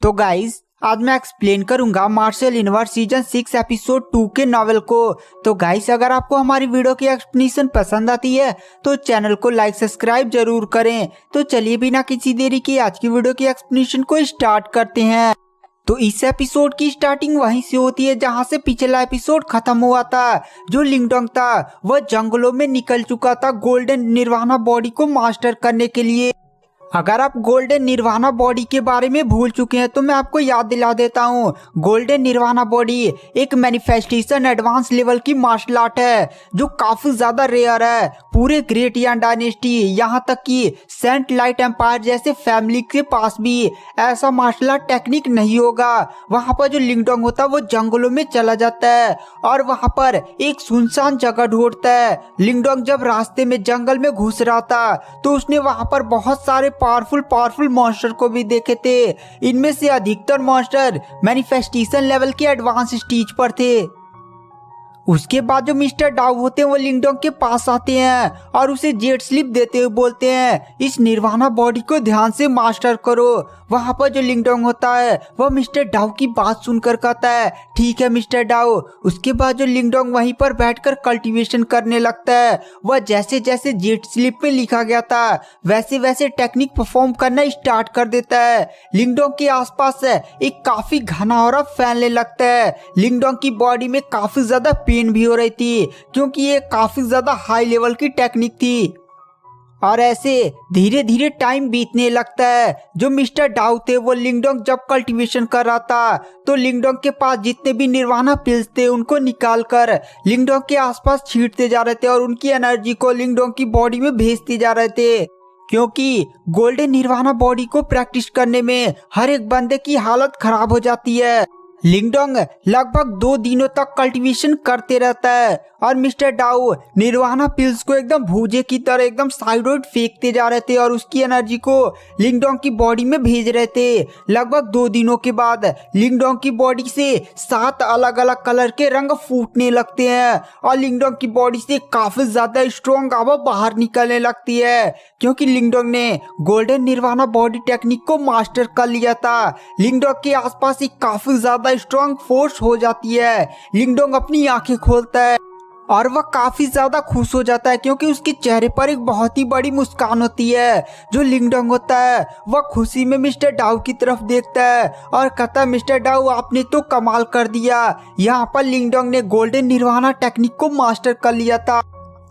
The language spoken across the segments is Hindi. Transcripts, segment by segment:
तो गाइस आज मैं एक्सप्लेन करूंगा मार्शल यूनिवर्स सीजन 6 एपिसोड 2 के नॉवेल को। तो गाइस अगर आपको हमारी वीडियो की एक्सप्लेनेशन पसंद आती है तो चैनल को लाइक सब्सक्राइब जरूर करें। तो चलिए बिना किसी देरी के आज की वीडियो की एक्सप्लेनेशन को स्टार्ट करते हैं। तो इस एपिसोड की स्टार्टिंग वहीं से होती है जहां से पिछला एपिसोड खत्म हुआ था। जो लिंगडोंग था वह जंगलों में निकल चुका था गोल्डन निर्वाणा बॉडी को मास्टर करने के लिए। अगर आप गोल्डन निर्वाणा बॉडी के बारे में भूल चुके हैं तो मैं आपको याद दिला देता हूँ। गोल्डन निर्वाणा बॉडी एक मैनिफेस्टेशन एडवांस लेवल की मार्शल आर्ट है जो काफी ज्यादा रेयर है पूरे ग्रेट यान डायनेस्टी, यहाँ तक कि सेंट लाइट एम्पायर जैसे फैमिली के पास भी ऐसा मार्शल आर्ट टेक्निक नहीं होगा। वहाँ पर जो लिंगडोंग होता है वो जंगलों में चला जाता है और वहाँ पर एक सुनसान जगह ढूंढता है। लिंगडोंग जब रास्ते में जंगल में घुस रहा था तो उसने वहाँ पर बहुत सारे पावरफुल मॉन्स्टर को भी देखे थे। इनमें से अधिकतर मॉन्स्टर मैनिफेस्टेशन लेवल के एडवांस स्टेज पर थे। उसके बाद जो मिस्टर डाउ होते हैं वो लिंगडोंग के पास आते हैं और उसे जेट स्लिप देते हुए बोलते हैं इस निर्वाणा बॉडी को ध्यान से मास्टर करो। वहां पर जो लिंगडोंग होता है वह मिस्टर डाउ की बात सुनकर कहता है ठीक है मिस्टर डाउ। उसके बाद जो लिंगडोंग वहीं पर बैठकर कल्टीवेशन करने लगता है। वह जैसे जैसे जेट स्लिप में लिखा गया था वैसे वैसे टेक्निक परफॉर्म करना स्टार्ट कर देता है। लिंगडोंग के आसपास एक काफी घना ऑरा फैलने लगता है। लिंगडोंग की बॉडी में काफी ज्यादा पेन भी हो रही थी क्योंकि ये काफी ज्यादा हाई लेवल की टेक्निक थी। और ऐसे धीरे धीरे टाइम बीतने लगता है। जो मिस्टर डाउ थे वो लिंगडोंग जब कल्टीवेशन कर रहा था तो लिंगडोंग के पास जितने भी निर्वाणा पिल्स थे उनको निकाल कर लिंगडोंग के आसपास छींटते जा रहे थे और उनकी एनर्जी को लिंगडोंग की बॉडी में भेजते जा रहे थे। क्योंकि गोल्डन निर्वाणा बॉडी को प्रैक्टिस करने में हर एक बंदे की हालत खराब हो जाती है। लिंगडोंग लगभग 2 दिनों तक कल्टीवेशन करते रहता है और मिस्टर डाउ निर्वाणा पिल्स को एकदम भूजे की तरह एकदम साइडोड फेंकते जा रहे थे और उसकी एनर्जी को लिंगडोंग की बॉडी में भेज रहे थे। लगभग 2 दिनों के बाद लिंगडोंग की बॉडी से 7 अलग अलग कलर के रंग फूटने लगते हैं और लिंगडोंग की बॉडी से काफी ज्यादा स्ट्रॉन्ग हवा बाहर निकलने लगती है क्योंकि लिंगडोंग ने गोल्डन निर्वाणा बॉडी टेक्निक को मास्टर कर लिया था। लिंगडोंग के आसपास एक काफी ज्यादा स्ट्रॉन्ग फोर्स हो जाती है। लिंगडोंग अपनी आंखें खोलता है और वह काफी ज्यादा खुश हो जाता है क्योंकि उसके चेहरे पर एक बहुत ही बड़ी मुस्कान होती है। जो लिंगडोंग होता है वह खुशी में मिस्टर डाउ की तरफ देखता है और कहता है मिस्टर डाउ आपने तो कमाल कर दिया। यहाँ पर लिंगडोंग ने गोल्डन निर्वाणा टेक्निक को मास्टर कर लिया था।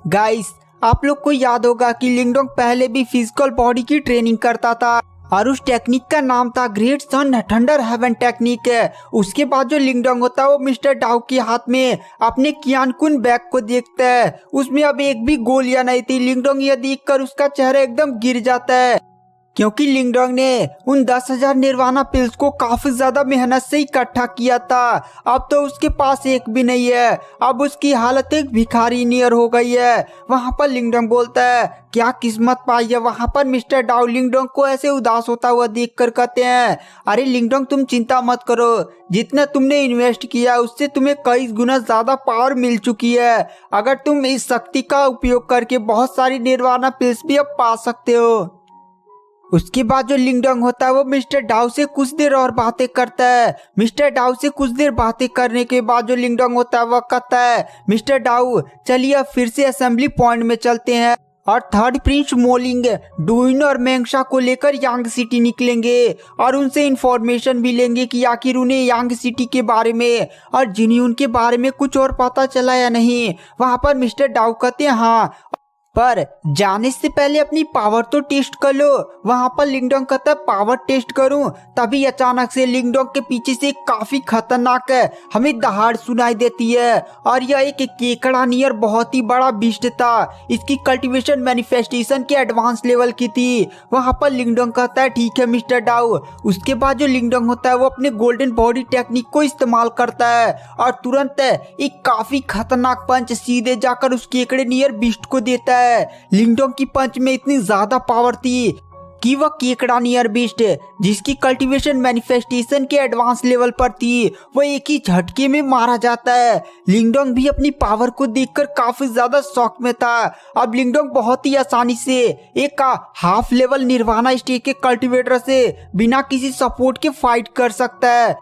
गाइस आप लोग को याद होगा कि लिंगडोंग पहले भी फिजिकल बॉडी की ट्रेनिंग करता था और उस टेक्निक का नाम था great sun thunder heaven technique है। उसके बाद जो लिंगडोंग होता है वो मिस्टर डाउ के हाथ में अपने कियानकुन बैग को देखता है। उसमें अब एक भी गोलियां नहीं थी। लिंगडोंग यह देखकर उसका चेहरा एकदम गिर जाता है क्योंकि लिंगडोंग ने उन 10,000 निर्वाणा पिल्स को काफी ज्यादा मेहनत से इकट्ठा किया था। अब तो उसके पास एक भी नहीं है। अब उसकी हालत एक भिखारी नियर हो गई है। वहां पर लिंगडोंग बोलता है क्या किस्मत पाई है। वहां पर मिस्टर डाउ लिंगडोंग को ऐसे उदास होता हुआ देखकर कहते हैं अरे लिंगडोंग तुम चिंता मत करो, जितना तुमने इन्वेस्ट किया उससे तुम्हें कई गुना ज्यादा पावर मिल चुकी है। अगर तुम इस शक्ति का उपयोग करके बहुत सारी निर्वाणा पिल्स भी अब पा सकते हो। उसके बाद जो लिंगडोंग होता है वो मिस्टर डाउ से कुछ देर और बातें करता है। मिस्टर डाउ से कुछ देर बातें करने के बाद जो लिंगडोंग होता है वह कहता है मिस्टर डाउ चलिए अब फिर से असेंबली पॉइंट में चलते हैं और थर्ड प्रिंस मोलिंग डुइन और मेंगशा को लेकर यांग सिटी निकलेंगे और उनसे इंफॉर्मेशन भी लेंगे कि आखिर उन्हें यांग सिटी के बारे में और जिन्यून के बारे में कुछ और पता चला या नहीं। वहां पर मिस्टर डाउ कहते हैं हाँ, पर जाने से पहले अपनी पावर तो टेस्ट कर लो। वहां पर लिंगडोंग कहता है पावर टेस्ट करूं। तभी अचानक से लिंगडोंग के पीछे से काफी खतरनाक हमें दहाड़ सुनाई देती है और यह एक केकड़ा नियर बहुत ही बड़ा बीस्ट था। इसकी कल्टीवेशन मैनिफेस्टेशन के एडवांस लेवल की थी। वहां पर लिंगडोंग कहता है ठीक है मिस्टर डाउ। उसके बाद जो लिंगडोंग होता है वो अपने गोल्डन बॉडी टेक्निक को इस्तेमाल करता है और तुरंत एक काफी खतरनाक पंच सीधे जाकर उस केकड़े नियर बीस्ट को देता है। लिंगडोंग की पंच में इतनी ज्यादा पावर थी कि वह केकड़ा नियर बीस्ट जिसकी कल्टीवेशन मैनिफेस्टेशन के एडवांस लेवल पर थी वो एक ही झटके में मारा जाता है। लिंगडोंग भी अपनी पावर को देखकर काफी ज्यादा शॉक में था। अब लिंगडोंग बहुत ही आसानी से एक हाफ लेवल निर्वाणा स्टेज के कल्टीवेटर से बिना किसी सपोर्ट के फाइट कर सकता है।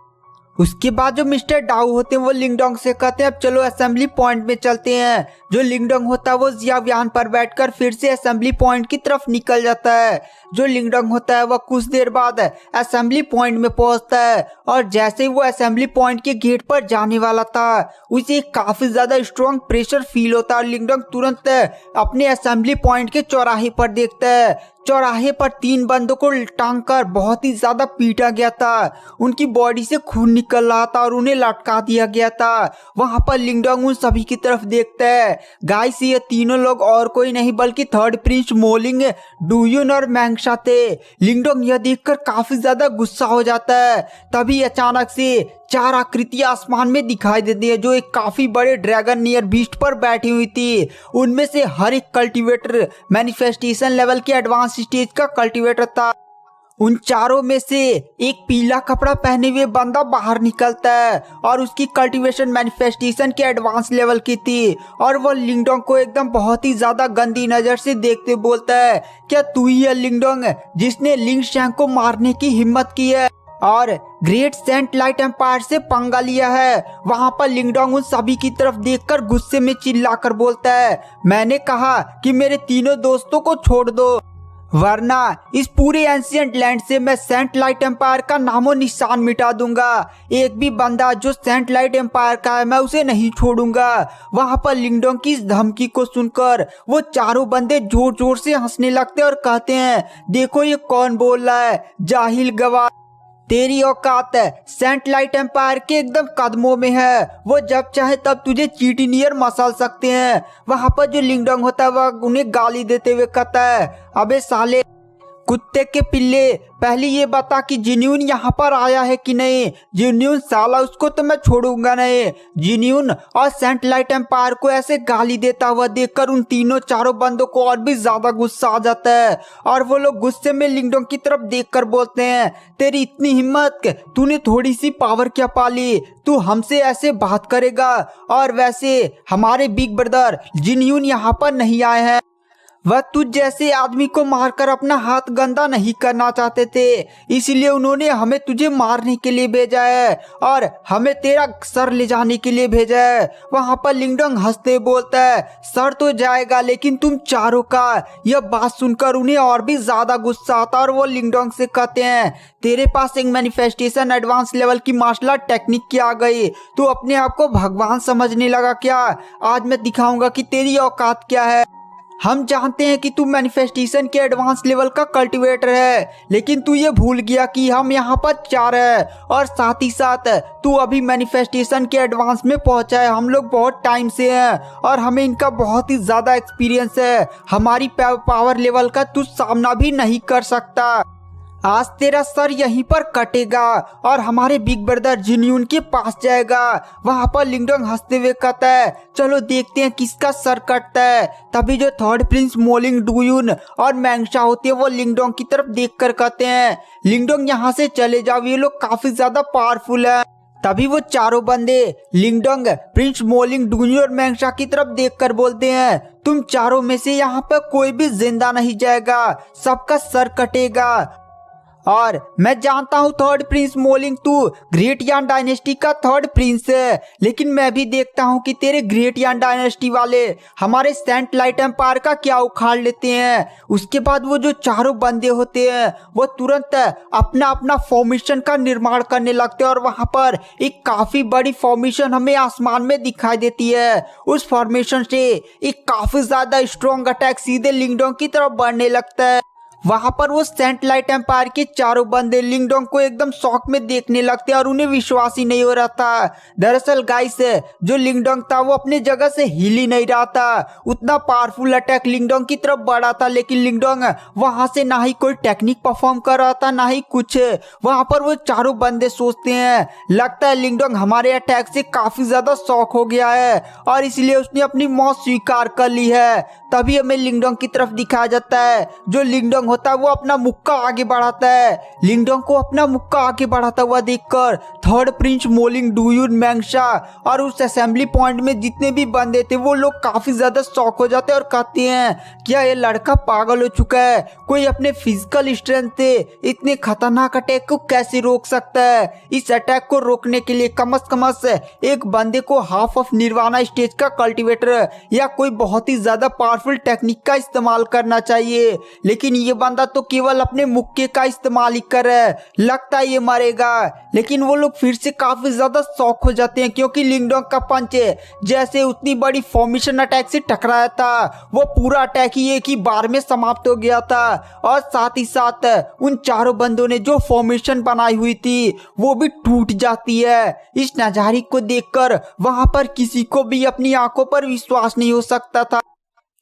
उसके बाद जो मिस्टर डाउ होते हैं वो लिंगडोंग से कहते हैं अब चलो असेंबली पॉइंट में चलते हैं। जो लिंगडोंग होता है वो जियाव्यान पर बैठकर फिर से असेंबली पॉइंट की तरफ निकल जाता है। जो लिंगडोंग होता है वह कुछ देर बाद असेंबली पॉइंट में पहुंचता है और जैसे ही वो असेंबली पॉइंट के गेट पर जाने वाला था उसे काफी ज्यादा स्ट्रॉन्ग प्रेशर फील होता है और लिंगडोंग तुरंत अपने असेंबली पॉइंट के चौराहे पर देखता है। चौराहे पर 3 बंदों को टांग कर बहुत ही ज्यादा पीटा गया था। उनकी बॉडी से खून निकल रहा था और उन्हें लटका दिया गया था। वहां पर लिंगडोंग उन सभी की तरफ देखता है। गाइस ये तीनों लोग और कोई नहीं बल्कि थर्ड प्रिंस मोलिंग, डुयुन और मैंगशा थे। लिंगडोंग यह देखकर काफी ज्यादा गुस्सा हो जाता है। तभी अचानक से 4 आकृतियां आसमान में दिखाई देती है जो एक काफी बड़े ड्रैगन नियर बीस्ट पर बैठी हुई थी। उनमें से हर एक कल्टीवेटर मैनिफेस्टेशन लेवल के एडवांस स्टेज का कल्टीवेटर था। उन चारों में से एक पीला कपड़ा पहने हुए बंदा बाहर निकलता है और उसकी कल्टीवेशन मैनिफेस्टेशन के एडवांस लेवल की थी और वो लिंगडोंग को एकदम बहुत ही ज्यादा गंदी नजर से देखते बोलता है क्या तू ही है लिंगडोंग जिसने लिंग शैंग को मारने की हिम्मत की है और ग्रेट सेंट लाइट एम्पायर से पंगा लिया है। वहां पर लिंगडोंग उन सभी की तरफ देखकर गुस्से में चिल्लाकर बोलता है मैंने कहा कि मेरे तीनों दोस्तों को छोड़ दो वरना इस पूरे एंशिएंट लैंड से मैं सेंट लाइट एम्पायर का नामो निशान मिटा दूंगा। एक भी बंदा जो सेंट लाइट एम्पायर का है मैं उसे नहीं छोड़ूंगा। वहां पर लिंगडोंग की इस धमकी को सुनकर वो चारों बंदे जोर जोर से हंसने लगते और कहते हैं देखो ये कौन बोल रहा है जाहिल गवार, तेरी औकात सेंट लाइट एम्पायर के एकदम कदमों में है। वो जब चाहे तब तुझे चींटी नियर मसल सकते हैं। वहां पर जो लिंगडोंग होता है वह उन्हें गाली देते हुए कहता है अबे साले कुत्ते के पिल्ले पहले ये बता कि जिन्यून यहाँ पर आया है कि नहीं। जिन्यून साला उसको तो मैं छोड़ूंगा नहीं। जिन्यून और सेंट लाइट एम्पायर को ऐसे गाली देता हुआ देखकर उन तीनों चारों बंदों को और भी ज्यादा गुस्सा आ जाता है और वो लोग गुस्से में लिंगडोंग की तरफ देखकर बोलते हैं तेरी इतनी हिम्मत, तूने थोड़ी सी पावर क्या पाली, तू हमसे ऐसे बात करेगा। और वैसे हमारे बिग ब्रदर जिन्यून यहाँ पर नहीं आए हैं, वह तुझ जैसे आदमी को मारकर अपना हाथ गंदा नहीं करना चाहते थे, इसलिए उन्होंने हमें तुझे मारने के लिए भेजा है और हमें तेरा सर ले जाने के लिए भेजा है। वहां पर लिंगडोंग हंसते बोलता है सर तो जाएगा लेकिन तुम चारों का। यह बात सुनकर उन्हें और भी ज्यादा गुस्सा आता और वो लिंगडोंग से कहते हैं तेरे पास एक मैनिफेस्टेशन एडवांस लेवल की मार्शल आर्ट टेक्निक क्या आ गई, तू अपने आप को भगवान समझने लगा क्या। आज मैं दिखाऊंगा कि तेरी औकात क्या है। हम जानते हैं कि तू मैनिफेस्टेशन के एडवांस लेवल का कल्टीवेटर है लेकिन तू ये भूल गया कि हम यहाँ पर 4 है और साथ ही साथ तू अभी मैनिफेस्टेशन के एडवांस में पहुंचा है। हम लोग बहुत टाइम से हैं और हमें इनका बहुत ही ज्यादा एक्सपीरियंस है। हमारी पावर लेवल का तू सामना भी नहीं कर सकता। आज तेरा सर यहीं पर कटेगा और हमारे बिग ब्रदर जिन्यून के पास जाएगा। वहां पर लिंगडोंग हंसते हुए कहता है चलो देखते हैं किसका सर कटता है। तभी जो थर्ड प्रिंस मोलिंग, डुयुन और मैंगशा होते हैं वो लिंगडोंग की तरफ देखकर कहते हैं लिंगडोंग यहाँ से चले जाओ, ये लोग काफी ज्यादा पावरफुल है। तभी वो चारों बंदे लिंगडोंग, प्रिंस मोलिंग, डुयुन और मैंगशा की तरफ देखकर बोलते हैं तुम चारों में से यहाँ पर कोई भी जिंदा नहीं जाएगा, सबका सर कटेगा। और मैं जानता हूँ थर्ड प्रिंस मोलिंग तू ग्रेट यान डायनेस्टी का थर्ड प्रिंस है, लेकिन मैं भी देखता हूँ कि तेरे ग्रेट यान डायनेस्टी वाले हमारे सेंट लाइट एम्पायर का क्या उखाड़ लेते हैं। उसके बाद वो जो चारों बंदे होते हैं वो तुरंत अपना अपना फॉर्मेशन का निर्माण करने लगते हैं और वहां पर एक काफी बड़ी फॉर्मेशन हमें आसमान में दिखाई देती है। उस फॉर्मेशन से एक काफी ज्यादा स्ट्रॉन्ग अटैक सीधे लिंगडोंग की तरफ बढ़ने लगता है। वहां पर वो सेंट लाइट एम्पायर के चारों बंदे लिंगडोंग को एकदम शौक में देखने लगते और उन्हें विश्वास ही नहीं हो रहा था। दरअसल गाइस जो लिंगडोंग था वो अपने जगह से हिल ही नहीं रहा था। उतना पावरफुल अटैक लिंगडोंग की तरफ बढ़ा था लेकिन लिंगडोंग वहां से ना ही कोई टेक्निक परफॉर्म कर रहा था ना ही कुछ। वहां पर वो चारों बंदे सोचते हैं लगता है लिंगडोंग हमारे अटैक से काफी ज्यादा शौक हो गया है और इसलिए उसने अपनी मौत स्वीकार कर ली है। तभी हमें लिंगडोंग की तरफ दिखाया जाता है। जो लिंगडोंग लिंगडोंग होता है वो अपना मुक्का आगे बढ़ाता है। लिंगडोंग को अपना मुक्का आगे बढ़ाता हुआ देखकर थर्ड प्रिंस मोलिंग डूयून मैंगशा और उस असेंबली पॉइंट में जितने भी बंदे थे वो लोग काफी ज्यादा शॉक हो जाते हैं और कहते हैं क्या ये लड़का पागल हो चुका है, कोई अपने फिजिकल स्ट्रेंथ से इतने खतरनाक अटैक को कैसे रोक सकता है। इस अटैक को रोकने के लिए कम से कम एक बंदे को हाफ ऑफ निर्वाणा स्टेज का कल्टीवेटर या कोई बहुत ही ज्यादा पावरफुल टेक्निक का इस्तेमाल करना चाहिए, लेकिन ये बंदा तो केवल अपने मुक्के का इस्तेमाल ही कर रहा है, लगता है ये मरेगा। लेकिन वो लोग फिर से काफी ज्यादा शॉक हो जाते हैं क्योंकि लिंगडोंग का पंच जैसे उतनी बड़ी फॉर्मेशन अटैक से टकराया था वो पूरा अटैक ही एक ही बार में समाप्त हो गया था और साथ ही साथ उन चारों बंदों ने जो फॉर्मेशन बनाई हुई थी वो भी टूट जाती है। इस नजारे को देखकर वहां पर किसी को भी अपनी आंखों पर विश्वास नहीं हो सकता था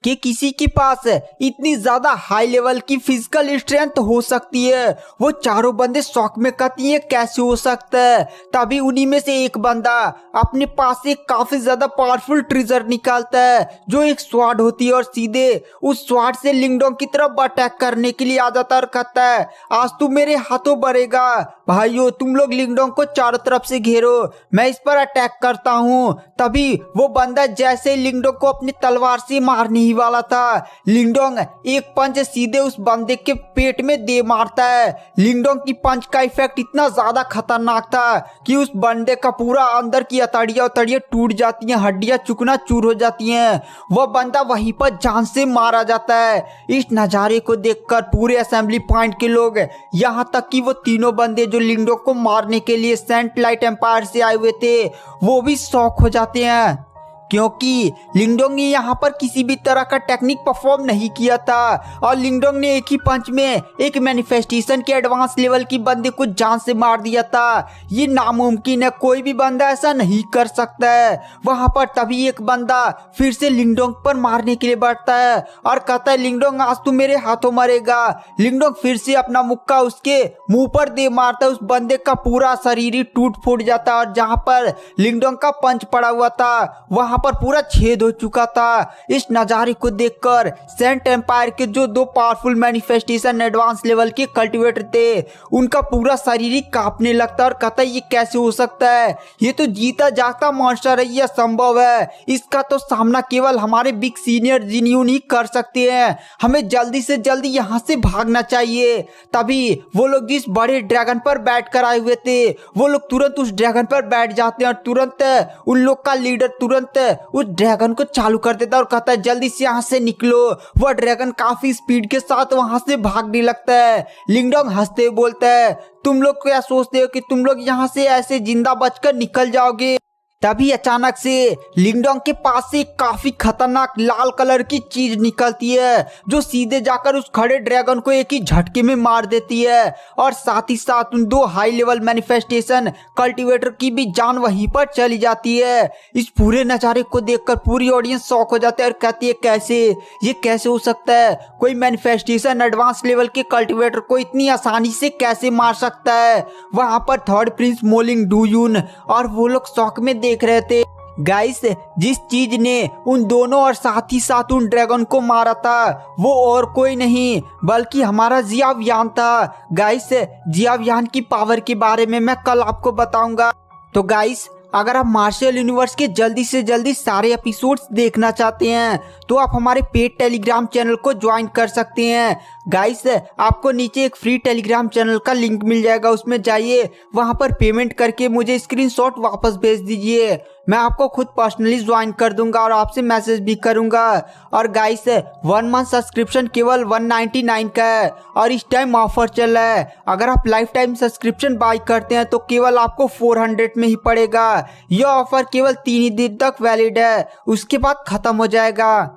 कि किसी के पास इतनी ज्यादा हाई लेवल की फिजिकल स्ट्रेंथ हो सकती है। वो चारों बंदे शॉक में कहती है कैसे हो सकता है। तभी उन्हीं में से एक बंदा अपने पास से काफी ज्यादा पावरफुल ट्रिजर निकालता है जो एक स्वाड होती है और सीधे उस स्वाड से लिंगडोंग की तरफ अटैक करने के लिए आ जाता है और कहता है आज तू मेरे हाथों मरेगा। भाइयों तुम लोग लिंगडोंग को चारों तरफ से घेरो, मैं इस पर अटैक करता हूँ। तभी वो बंदा जैसे लिंगडोंग को अपनी तलवार से मारने ही वाला था, लिंगडोंग एक पंच सीधे उस बंदे के पेट में दे मारता है। लिंगडोंग की पंच का इफेक्ट इतना ज्यादा खतरनाक था कि उस बंदे का पूरा अंदर की अतड़ियां टूट जाती हैं, हड्डियां चुकना चूर हो जाती हैं। वह बंदा वहीं पर जान से मारा जाता है। इस नजारे को देखकर पूरे असेंबली पॉइंट के लोग, यहाँ तक कि वो तीनों बंदे जो लिंगडोंग को मारने के लिए सेंट लाइट एम्पायर से आए हुए थे वो भी शॉक हो जाते हैं क्योंकि लिंगडोंग ने यहाँ पर किसी भी तरह का टेक्निक परफॉर्म नहीं किया था और लिंगडोंग ने एक ही पंच में एक मैनिफेस्टेशन के एडवांस लेवल की बंदे को जान से मार दिया था। ये नामुमकिन है, कोई भी बंदा ऐसा नहीं कर सकता है। वहां पर तभी एक बंदा फिर से लिंगडोंग पर मारने के लिए बढ़ता है और कहता है लिंगडोंग आज तू मेरे हाथों मरेगा। लिंगडोंग फिर से अपना मुक्का उसके मुंह पर दे मारता है, उस बंदे का पूरा शरीर ही टूट फूट जाता है और जहां पर लिंगडोंग का पंच पड़ा हुआ था वहां पर पूरा छेद हो चुका था। इस नजारे को देखकर सेंट एम्पायर के जो दो पावरफुल मैनिफेस्टेशन एडवांस लेवल के कल्टीवेटर थे उनका पूरा शरीर ही कांपने लगता और कहता ये कैसे हो सकता है, ये तो जीता जागता मॉन्स्टर है, ये संभव है, इसका तो सामना केवल हमारे बिग सीनियर जिन्यून ही कर सकते हैं, हमें जल्दी से जल्दी यहाँ से भागना चाहिए। तभी वो लोग जिस बड़े ड्रैगन पर बैठ कर आए हुए थे वो लोग तुरंत उस ड्रैगन पर बैठ जाते हैं और तुरंत उन लोग का लीडर तुरंत उस ड्रैगन को चालू कर देता है और कहता है जल्दी से यहाँ से निकलो। वह ड्रैगन काफी स्पीड के साथ वहां से भागने लगता है। लिंगडोंग हंसते हुए बोलता है तुम लोग क्या सोचते हो कि तुम लोग यहाँ से ऐसे जिंदा बचकर निकल जाओगे। तभी अचानक से लिंगडोंग के पास से काफी खतरनाक लाल कलर की चीज निकलती है जो सीधे जाकर उस खड़े ड्रैगन को एक ही झटके में मार देती है और साथ ही साथ उन दो हाई लेवल मैनिफेस्टेशन कल्टीवेटर की भी जान वहीं पर चली जाती है। इस पूरे नजारे को देखकर पूरी ऑडियंस शॉक हो जाती है और कहती है कैसे, ये कैसे हो सकता है, कोई मैनिफेस्टेशन एडवांस लेवल के कल्टीवेटर को इतनी आसानी से कैसे मार सकता है। वहां पर थर्ड प्रिंस मोलिंग डूयून और वो लोग शॉक में देख रहे थे। गाइस जिस चीज ने उन दोनों और साथ ही साथ उन ड्रैगन को मारा था वो और कोई नहीं बल्कि हमारा जियावियान था। गाइस जियावियान की पावर के बारे में मैं कल आपको बताऊंगा। तो गाइस अगर आप मार्शल यूनिवर्स के जल्दी से जल्दी सारे एपिसोड्स देखना चाहते हैं तो आप हमारे पेड टेलीग्राम चैनल को ज्वाइन कर सकते हैं। गाइस आपको नीचे एक फ्री टेलीग्राम चैनल का लिंक मिल जाएगा, उसमें जाइए, वहां पर पेमेंट करके मुझे स्क्रीनशॉट वापस भेज दीजिए, मैं आपको खुद पर्सनली ज्वाइन कर दूंगा और आपसे मैसेज भी करूंगा। और गाइस 1 मंथ सब्सक्रिप्शन केवल 199 का है और इस टाइम ऑफर चल रहा है। अगर आप लाइफ टाइम सब्सक्रिप्शन बाय करते हैं तो केवल आपको 400 में ही पड़ेगा। यह ऑफर केवल 3 ही दिन तक वैलिड है, उसके बाद खत्म हो जाएगा।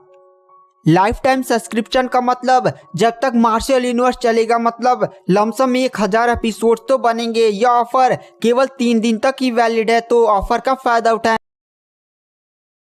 लाइफ टाइम सब्सक्रिप्शन का मतलब जब तक मार्शल यूनिवर्स चलेगा, मतलब लमसम 1000 एपिसोड तो बनेंगे। यह ऑफर केवल 3 दिन तक ही वैलिड है, तो ऑफर का फायदा उठाएं।